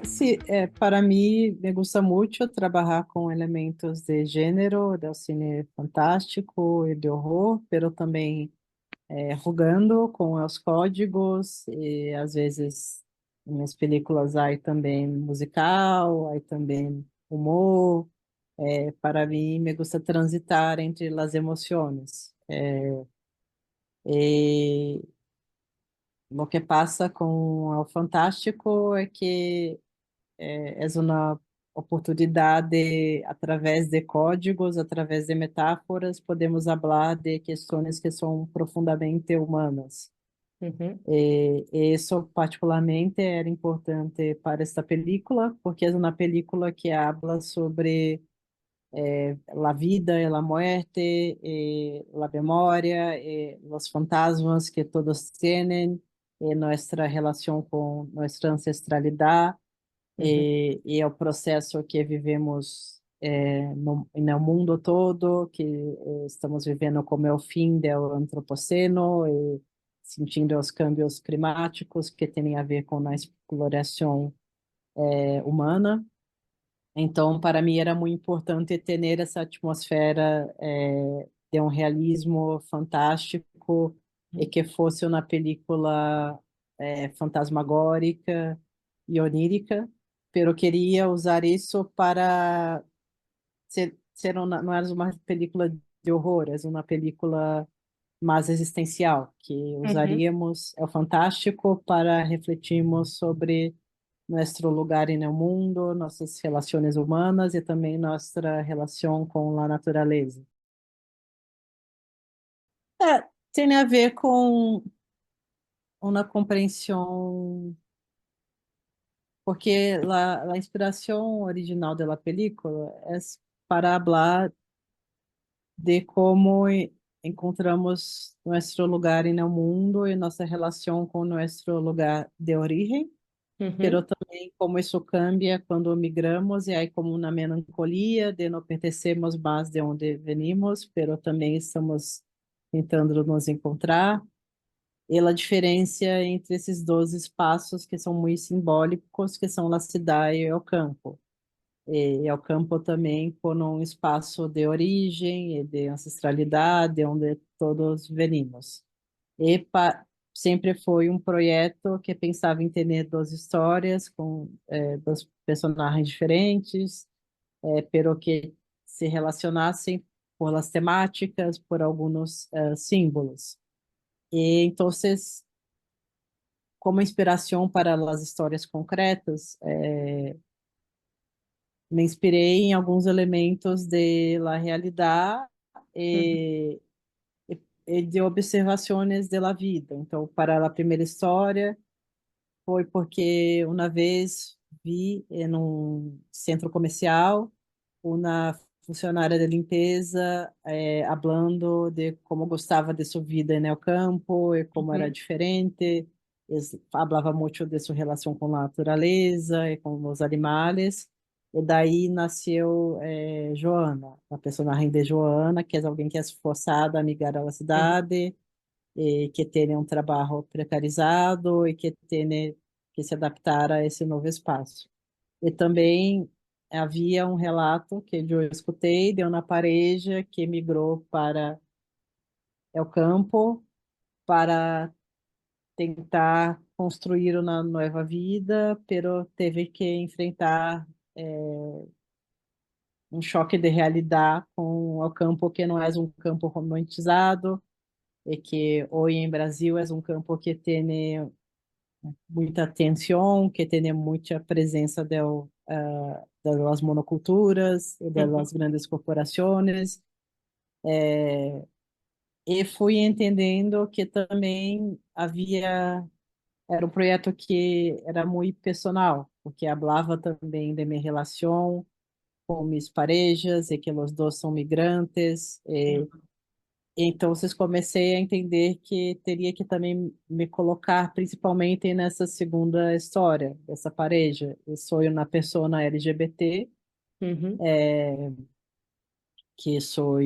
Sí, para mí me gusta mucho trabajar con elementos de género, del cine fantástico e de horror, pero também jogando com os códigos e às vezes em minhas películas há também musical, há também humor. Para mim me gusta transitar entre as emoções. E o que passa com o fantástico é que é uma oportunidade, através de códigos, através de metáforas, podemos falar de questões que são profundamente humanas. Uhum, E isso particularmente era importante para esta película, porque é uma película que habla sobre a vida e a morte, e a memória, e os fantasmas que todos têm, e nossa relação com nossa ancestralidade uhum, e é o processo que vivemos no mundo todo, que estamos vivendo como é o fim do antropoceno, e sentindo os cambios climáticos que têm a ver com a exploração humana. Então, para mim era muito importante ter essa atmosfera de um realismo fantástico e que fosse uma película fantasmagórica e onírica, pero queria usar isso para ser não era uma película de horror, é uma película mais existencial, que uhum. usaríamos o fantástico para refletirmos sobre nosso lugar no mundo, nossas relações humanas e também nossa relação com a natureza. Tem a ver com uma compreensão, porque a inspiração original da película é para falar de como encontramos nosso lugar no mundo e nossa relação com nosso lugar de origem, pero Uhum, também como isso cambia quando migramos e aí como uma melancolia de não pertencermos mais de onde venimos, pero também estamos tentando nos encontrar. E a diferença entre esses dois espaços que são muito simbólicos, que são a cidade e o campo. E ao campo também como um espaço de origem e de ancestralidade, onde todos venimos. E sempre foi um projeto que pensava em ter duas histórias com dois personagens diferentes, pero que se relacionassem por las temáticas, por alguns símbolos. E então, como inspiração para as histórias concretas, me inspirei em alguns elementos de la realidade uhum, e, e de observações de la vida. Então, para a primeira história, foi porque uma vez vi em um centro comercial uma funcionária de limpeza falando de como gostava de sua vida no campo e como era uhum, diferente. Falava muito de sua relação com a natureza e com os animais. E daí nasceu Joana, a personagem de Joana, que é alguém que é esforçada a migrar à uhum, cidade e que tenha um trabalho precarizado e que tenha que se adaptar a esse novo espaço. E também havia um relato que eu escutei de uma pareja que migrou para o campo para tentar construir uma nova vida, pero teve que enfrentar um choque de realidade com o campo que não é um campo romantizado e que hoje em Brasil é um campo que tem muita tensão, que tem muita presença das monoculturas e uhum, das grandes corporações. E fui entendendo que também era um projeto que era muito personal, porque falava também de minha relação com minhas parejas e que os dois são migrantes. Então, comecei a entender que teria que também me colocar principalmente nessa segunda história, dessa pareja. Eu sou uma pessoa LGBT, uhum, que sou,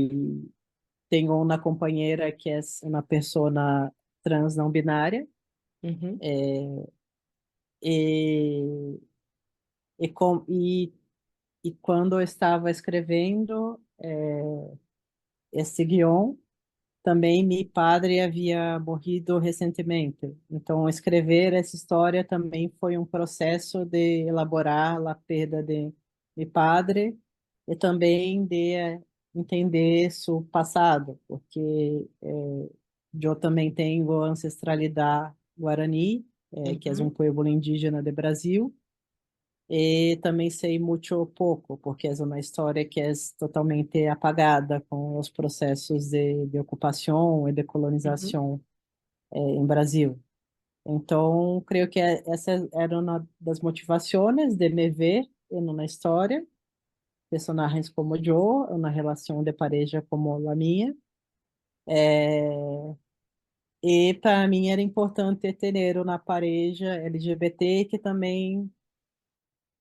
tenho uma companheira que é uma pessoa trans não binária, uhum, e E, com, e quando eu estava escrevendo esse guion, também meu padre havia morrido recentemente. Então, escrever essa história também foi um processo de elaborar a perda de meu padre e também de entender seu passado, porque eu também tenho ancestralidade guarani, que é um Ujú, povo indígena do Brasil. E também sei muito pouco, porque é uma história que é totalmente apagada com os processos de ocupação e de ujú, colonização em Brasil. Então, creio que essa era uma das motivações de me ver em uma história, personagens como eu, uma relação de pareja como a minha. E para mim era importante ter uma pareja LGBT que também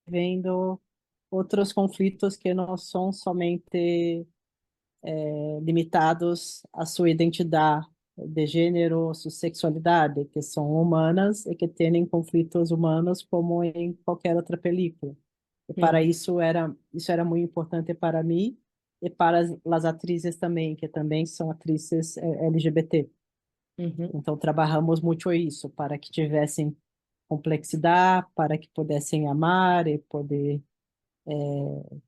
vendo outros conflitos que não são somente limitados à sua identidade de gênero, sua sexualidade, que são humanas e que têm conflitos humanos como em qualquer outra película. E para ujú, isso era muito importante para mim e para as atrizes também, que também são atrizes LGBT. ujú, Então trabalhamos muito isso para que tivessem complexidade, para que pudessem amar e poder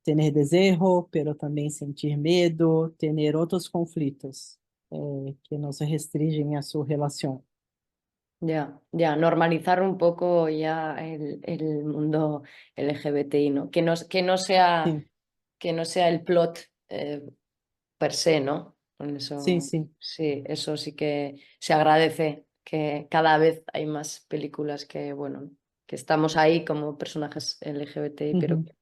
tener desejo, pero também sentir medo, tener outros conflitos que não se restringem a sua relação. ya, ya, normalizar un poco ya el mundo LGBTI, ¿no? Sim, Que no sea el plot per se, ¿no? Con sim, eso, sim. sí, eso sí que se agradece, que cada vez hay más películas que, bueno, que estamos ahí como personajes LGBTI, pero Uhum. que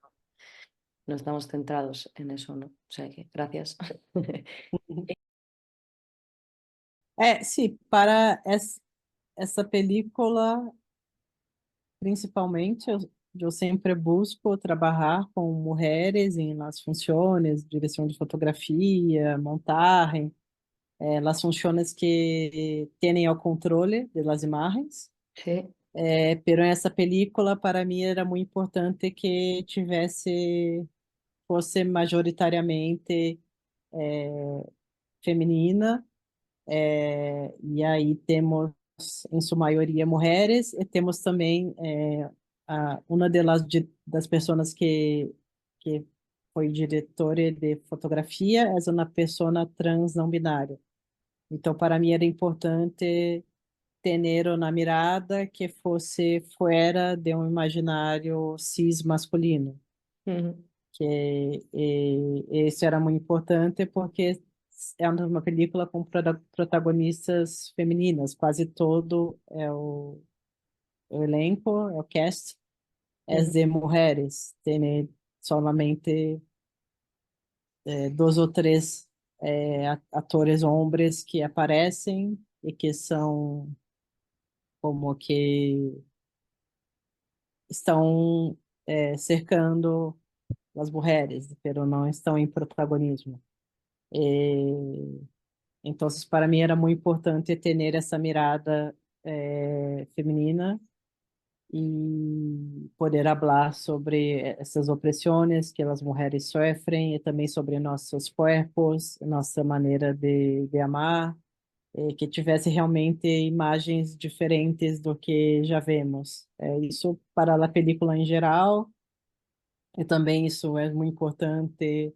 no estamos centrados en eso, ¿no? O sea que, gracias. Uhum. Sim, para essa película, principalmente, eu sempre busco trabalhar com mulheres em las funções, direção de fotografia, montagem, las funções que têm o controle das imagens. Sí. Pero essa película, para mim, era muito importante que fosse majoritariamente feminina, e aí temos, em sua maioria, mulheres, e temos também uma das pessoas que foi diretora de fotografia, é uma pessoa trans não binária. Então, para mim, era importante ter uma mirada que fosse fora de um imaginário cis masculino, Ujú, isso era muito importante porque é uma película com protagonistas femininas, quase todo o elenco, é o cast, é ujú, de mulheres, tem solamente dois ou três atores homens que aparecem e que são como que estão cercando as mulheres, pero não estão em protagonismo. Então, para mim era muito importante ter essa mirada feminina e poder falar sobre essas opressões que as mulheres sofrem e também sobre nossos corpos, nossa maneira de amar, que tivesse realmente imagens diferentes do que já vemos. Isso para a película em geral, e também isso é muito importante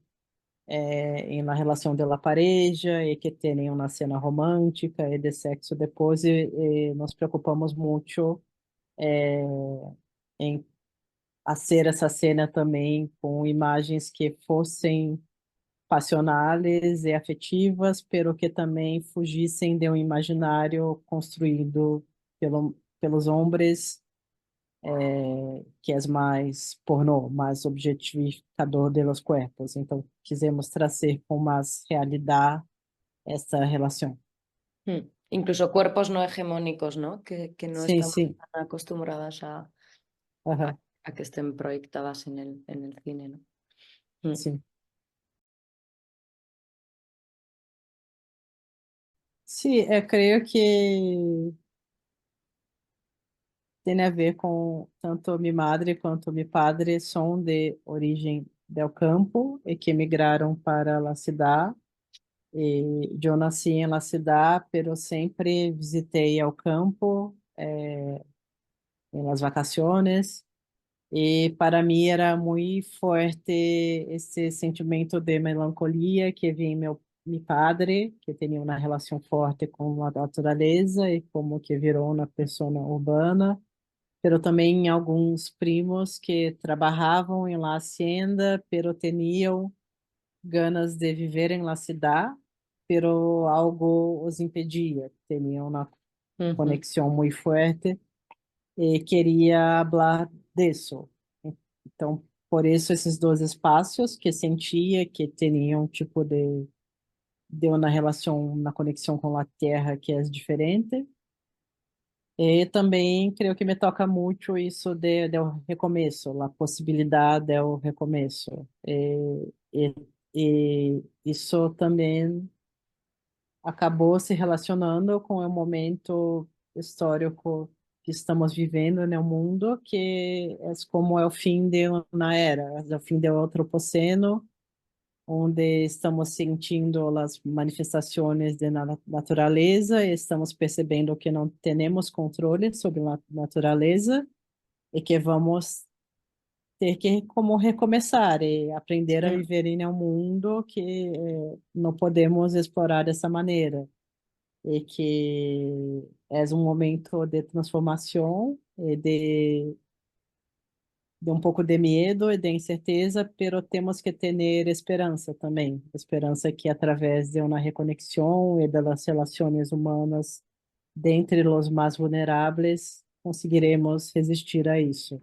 em la relação de la pareja e que tenham uma cena romântica e de sexo depois e nos preocupamos muito em fazer essa cena também com imagens que fossem passionais e afetivas, pero que também fugissem de um imaginário construído pelos homens que é mais pornô, mais objetificador de los cuerpos. Então, quisemos trazer com mais realidade essa relação. ujú. Incluso cuerpos no hegemónicos, ¿no? Que no Sim, estamos sim. tan acostumbradas Aham, a que estén proyectadas en el cine, ¿no? Mm. sim. Sim, eu creio que tem a ver com tanto minha madre quanto meu padre são de origem del campo e que emigraram para a cidade. E eu nasci em la cidade, pero sempre visitei ao campo em las vacaciones. E para mim era muito forte esse sentimento de melancolia que vinha meu padre, que tinha uma relação forte com a natureza e como que virou uma pessoa urbana, pero também alguns primos que trabalhavam em la hacienda, pero tinham ganas de viver em la cidade, pero algo os impedia, tinham uma Ujú, conexão muito forte e queria falar disso. Então, por isso esses dois espaços que sentia que tinham um tipo de uma relação, uma conexão com a terra que é diferente. E também creio que me toca muito isso de recomeço, a possibilidade do recomeço. E isso também acabou se relacionando com o momento histórico que estamos vivendo no mundo, que é como é o fim de uma era, é o fim do Antropoceno, onde estamos sentindo as manifestações da natureza e estamos percebendo que não temos controle sobre a natureza e que vamos ter que como recomeçar e aprender a mm, viver em um mundo que não podemos explorar dessa maneira e que é um momento de transformação e de um pouco de medo e de incerteza, pero temos que ter esperança também. Esperança que através de uma reconexão e das relações humanas dentre os mais vulneráveis conseguiremos resistir a isso.